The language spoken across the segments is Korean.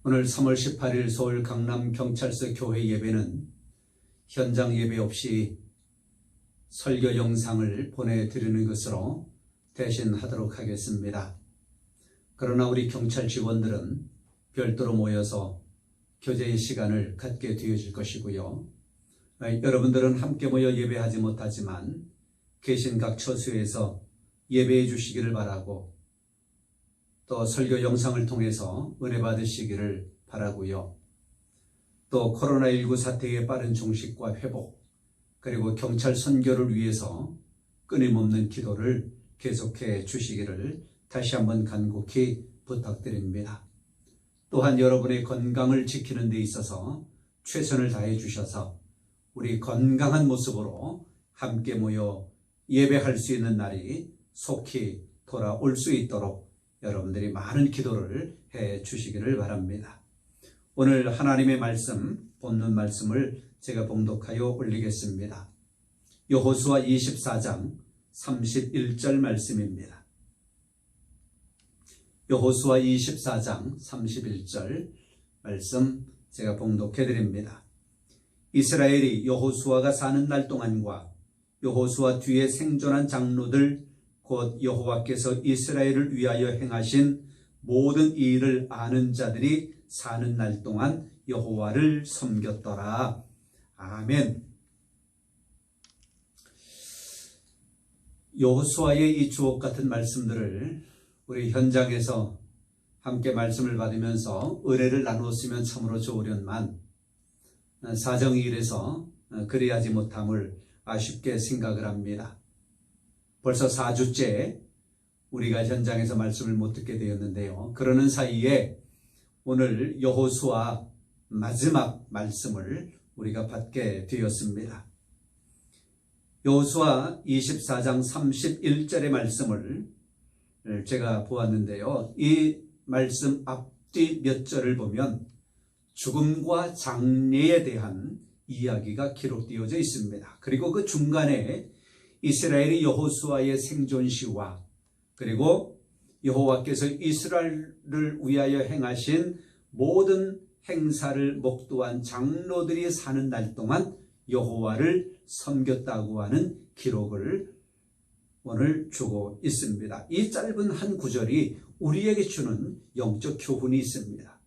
오늘 3월 18일 서울 강남 경찰서 교회 예배는 현장 예배 없이 설교 영상을 보내드리는 것으로 대신하도록 하겠습니다. 그러나 우리 경찰 직원들은 별도로 모여서 교제의 시간을 갖게 되어질 것이고요. 여러분들은 함께 모여 예배하지 못하지만 계신 각 처소에서 예배해 주시기를 바라고 또 설교 영상을 통해서 은혜 받으시기를 바라고요. 또 코로나19 사태의 빠른 종식과 회복, 그리고 경찰 선교를 위해서 끊임없는 기도를 계속해 주시기를 다시 한번 간곡히 부탁드립니다. 또한 여러분의 건강을 지키는 데 있어서 최선을 다해 주셔서 우리 건강한 모습으로 함께 모여 예배할 수 있는 날이 속히 돌아올 수 있도록 여러분들이 많은 기도를 해 주시기를 바랍니다. 오늘 하나님의 말씀, 본문 말씀을 제가 봉독하여 올리겠습니다. 여호수아 24장 31절 말씀입니다. 여호수아 24장 31절 말씀 제가 봉독해 드립니다. 이스라엘이 여호수아가 사는 날 동안과 여호수아 뒤에 생존한 장로들 곧 여호와께서 이스라엘을 위하여 행하신 모든 일을 아는 자들이 사는 날 동안 여호와를 섬겼더라. 아멘. 여호수아의 이 주옥 같은 말씀들을 우리 현장에서 함께 말씀을 받으면서 은혜를 나누었으면 참으로 좋으련만 사정이 이래서 그리하지 못함을 아쉽게 생각을 합니다. 벌써 4주째 우리가 현장에서 말씀을 못 듣게 되었는데요. 그러는 사이에 오늘 여호수아 마지막 말씀을 우리가 받게 되었습니다. 여호수아 24장 31절의 말씀을 제가 보았는데요. 이 말씀 앞뒤 몇 절을 보면 죽음과 장례에 대한 이야기가 기록되어져 있습니다. 그리고 그 중간에 이스라엘이 여호수아의 생존시와 그리고 여호와께서 이스라엘을 위하여 행하신 모든 행사를 목도한 장로들이 사는 날 동안 여호와를 섬겼다고 하는 기록을 오늘 주고 있습니다. 이 짧은 한 구절이 우리에게 주는 영적 교훈이 있습니다.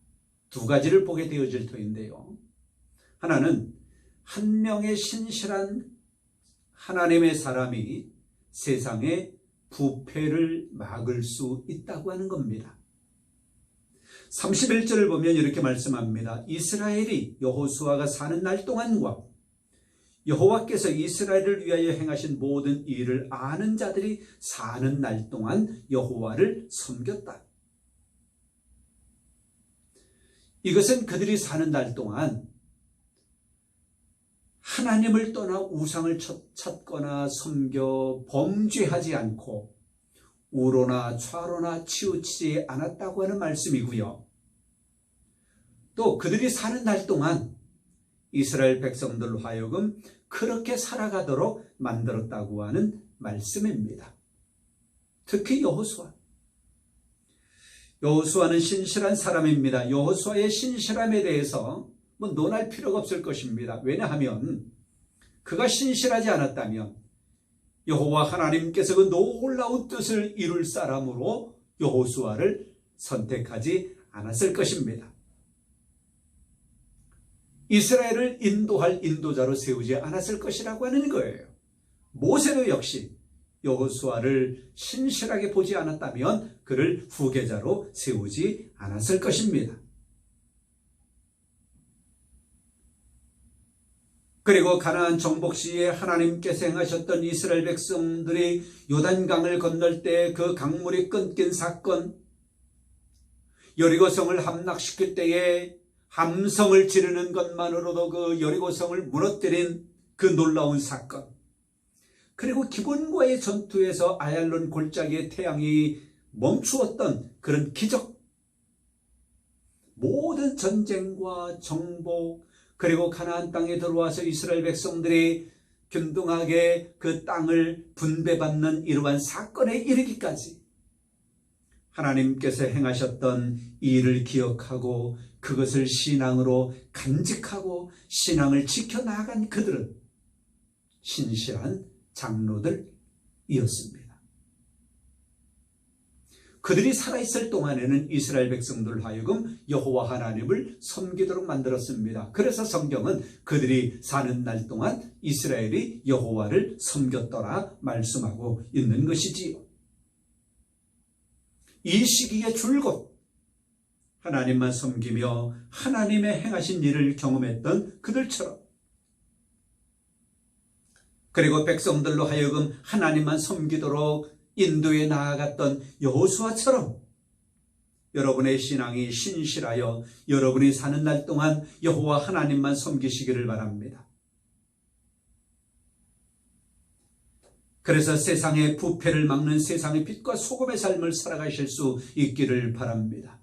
두 가지를 보게 되어질 터인데요. 하나는 한 명의 신실한 하나님의 사람이 세상의 부패를 막을 수 있다고 하는 겁니다. 31절을 보면 이렇게 말씀합니다. 이스라엘이 여호수아가 사는 날 동안과 여호와께서 이스라엘을 위하여 행하신 모든 일을 아는 자들이 사는 날 동안 여호와를 섬겼다. 이것은 그들이 사는 날 동안 하나님을 떠나 우상을 찾거나 섬겨 범죄하지 않고 우로나 좌로나 치우치지 않았다고 하는 말씀이고요. 또 그들이 사는 날 동안 이스라엘 백성들로 하여금 그렇게 살아가도록 만들었다고 하는 말씀입니다. 특히 여호수아는 신실한 사람입니다. 여호수아의 신실함에 대해서 논할 필요가 없을 것입니다. 왜냐하면 그가 신실하지 않았다면 여호와 하나님께서 그 놀라운 뜻을 이룰 사람으로 여호수아를 선택하지 않았을 것입니다. 이스라엘을 인도할 인도자로 세우지 않았을 것이라고 하는 거예요. 모세도 역시 여호수아를 신실하게 보지 않았다면 그를 후계자로 세우지 않았을 것입니다. 그리고 가나안 정복 시에 하나님께서 행하셨던 이스라엘 백성들이 요단강을 건널 때 그 강물이 끊긴 사건, 여리고성을 함락시킬 때에 함성을 지르는 것만으로도 그 여리고성을 무너뜨린 그 놀라운 사건, 그리고 기본과의 전투에서 아얄론 골짜기의 태양이 멈추었던 그런 기적, 모든 전쟁과 정복, 그리고 가나안 땅에 들어와서 이스라엘 백성들이 균등하게 그 땅을 분배받는 이러한 사건에 이르기까지 하나님께서 행하셨던 일을 기억하고 그것을 신앙으로 간직하고 신앙을 지켜나간 그들은 신실한 장로들이었습니다. 그들이 살아있을 동안에는 이스라엘 백성들 하여금 여호와 하나님을 섬기도록 만들었습니다. 그래서 성경은 그들이 사는 날 동안 이스라엘이 여호와를 섬겼더라 말씀하고 있는 것이지요. 이 시기에 줄곧 하나님만 섬기며 하나님의 행하신 일을 경험했던 그들처럼, 그리고 백성들로 하여금 하나님만 섬기도록 인도에 나아갔던 여호수아처럼 여러분의 신앙이 신실하여 여러분이 사는 날 동안 여호와 하나님만 섬기시기를 바랍니다. 그래서 세상의 부패를 막는 세상의 빛과 소금의 삶을 살아가실 수 있기를 바랍니다.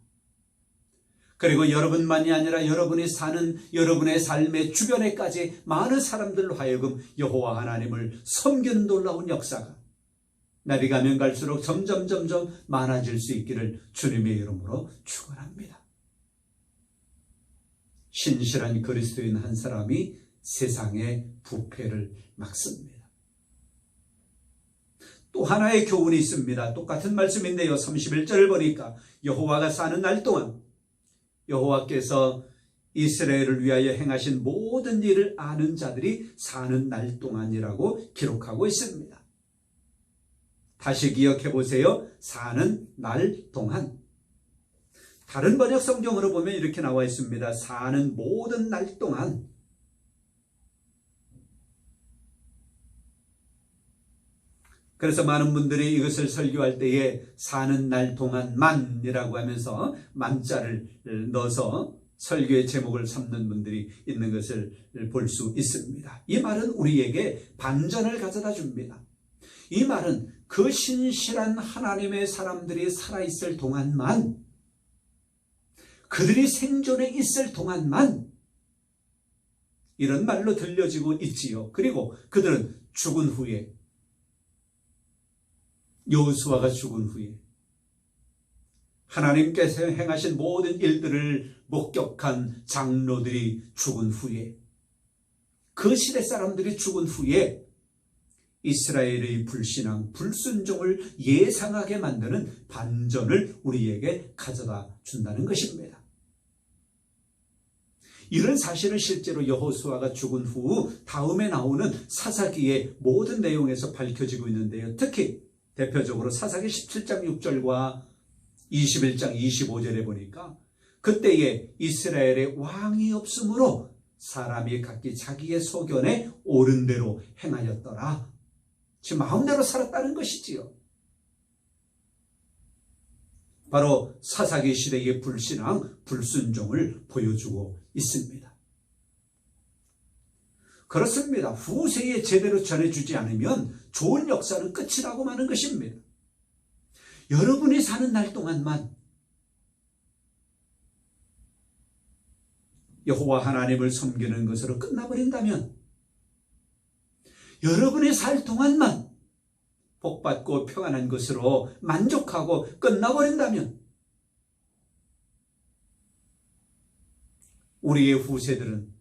그리고 여러분만이 아니라 여러분이 사는 여러분의 삶의 주변에까지 많은 사람들로 하여금 여호와 하나님을 섬기는 놀라운 역사가 날이 가면 갈수록 점점 많아질 수 있기를 주님의 이름으로 축원합니다. 신실한 그리스도인 한 사람이 세상의 부패를 막습니다. 또 하나의 교훈이 있습니다. 똑같은 말씀인데요. 31절을 보니까 여호와가 사는 날 동안 여호와께서 이스라엘을 위하여 행하신 모든 일을 아는 자들이 사는 날 동안이라고 기록하고 있습니다. 다시 기억해 보세요. 사는 날 동안. 다른 번역 성경으로 보면 이렇게 나와 있습니다. 사는 모든 날 동안. 그래서 많은 분들이 이것을 설교할 때에 사는 날 동안만이라고 하면서 만자를 넣어서 설교의 제목을 삼는 분들이 있는 것을 볼 수 있습니다. 이 말은 우리에게 반전을 가져다 줍니다. 이 말은 그 신실한 하나님의 사람들이 살아있을 동안만, 그들이 생존해 있을 동안만 이런 말로 들려지고 있지요. 그리고 그들은 죽은 후에, 여호수아가 죽은 후에 하나님께서 행하신 모든 일들을 목격한 장로들이 죽은 후에, 그 시대 사람들이 죽은 후에 이스라엘의 불신앙, 불순종을 예상하게 만드는 반전을 우리에게 가져다 준다는 것입니다. 이런 사실은 실제로 여호수아가 죽은 후 다음에 나오는 사사기의 모든 내용에서 밝혀지고 있는데요. 특히 대표적으로 사사기 17장 6절과 21장 25절에 보니까 그때에 이스라엘의 왕이 없으므로 사람이 각기 자기의 소견에 옳은 대로 행하였더라. 지 마음대로 살았다는 것이지요. 바로 사사기 시대의 불신앙, 불순종을 보여주고 있습니다. 그렇습니다. 후세에 제대로 전해주지 않으면 좋은 역사는 끝이 나고 마는 것입니다. 여러분이 사는 날 동안만 여호와 하나님을 섬기는 것으로 끝나버린다면, 여러분이 살 동안만 복받고 평안한 것으로 만족하고 끝나버린다면, 우리의 후세들은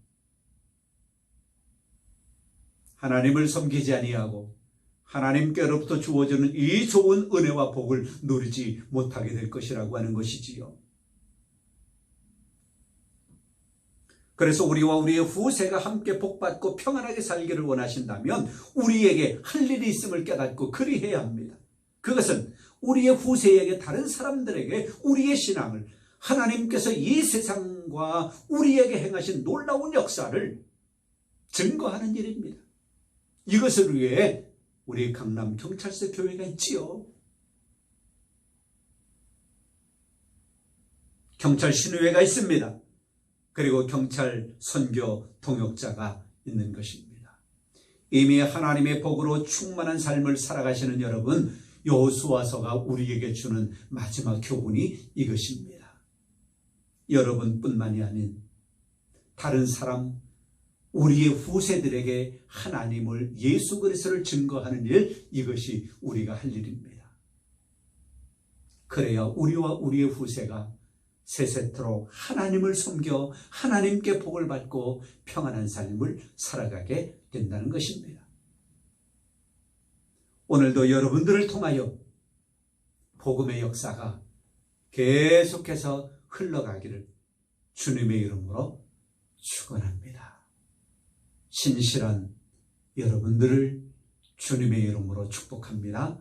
하나님을 섬기지 아니하고 하나님께로부터 주어지는 이 좋은 은혜와 복을 누리지 못하게 될 것이라고 하는 것이지요. 그래서 우리와 우리의 후세가 함께 복받고 평안하게 살기를 원하신다면 우리에게 할 일이 있음을 깨닫고 그리해야 합니다. 그것은 우리의 후세에게, 다른 사람들에게 우리의 신앙을, 하나님께서 이 세상과 우리에게 행하신 놀라운 역사를 증거하는 일입니다. 이것을 위해 우리 강남 경찰서 교회가 있지요. 경찰 신의회가 있습니다. 그리고 경찰 선교 동역자가 있는 것입니다. 이미 하나님의 복으로 충만한 삶을 살아가시는 여러분, 여호수아서가 우리에게 주는 마지막 교훈이 이것입니다. 여러분뿐만이 아닌 다른 사람, 우리의 후세들에게 하나님을, 예수 그리스도를 증거하는 일, 이것이 우리가 할 일입니다. 그래야 우리와 우리의 후세가 세세토록 하나님을 섬겨 하나님께 복을 받고 평안한 삶을 살아가게 된다는 것입니다. 오늘도 여러분들을 통하여 복음의 역사가 계속해서 흘러가기를 주님의 이름으로 축원합니다. 신실한 여러분들을 주님의 이름으로 축복합니다.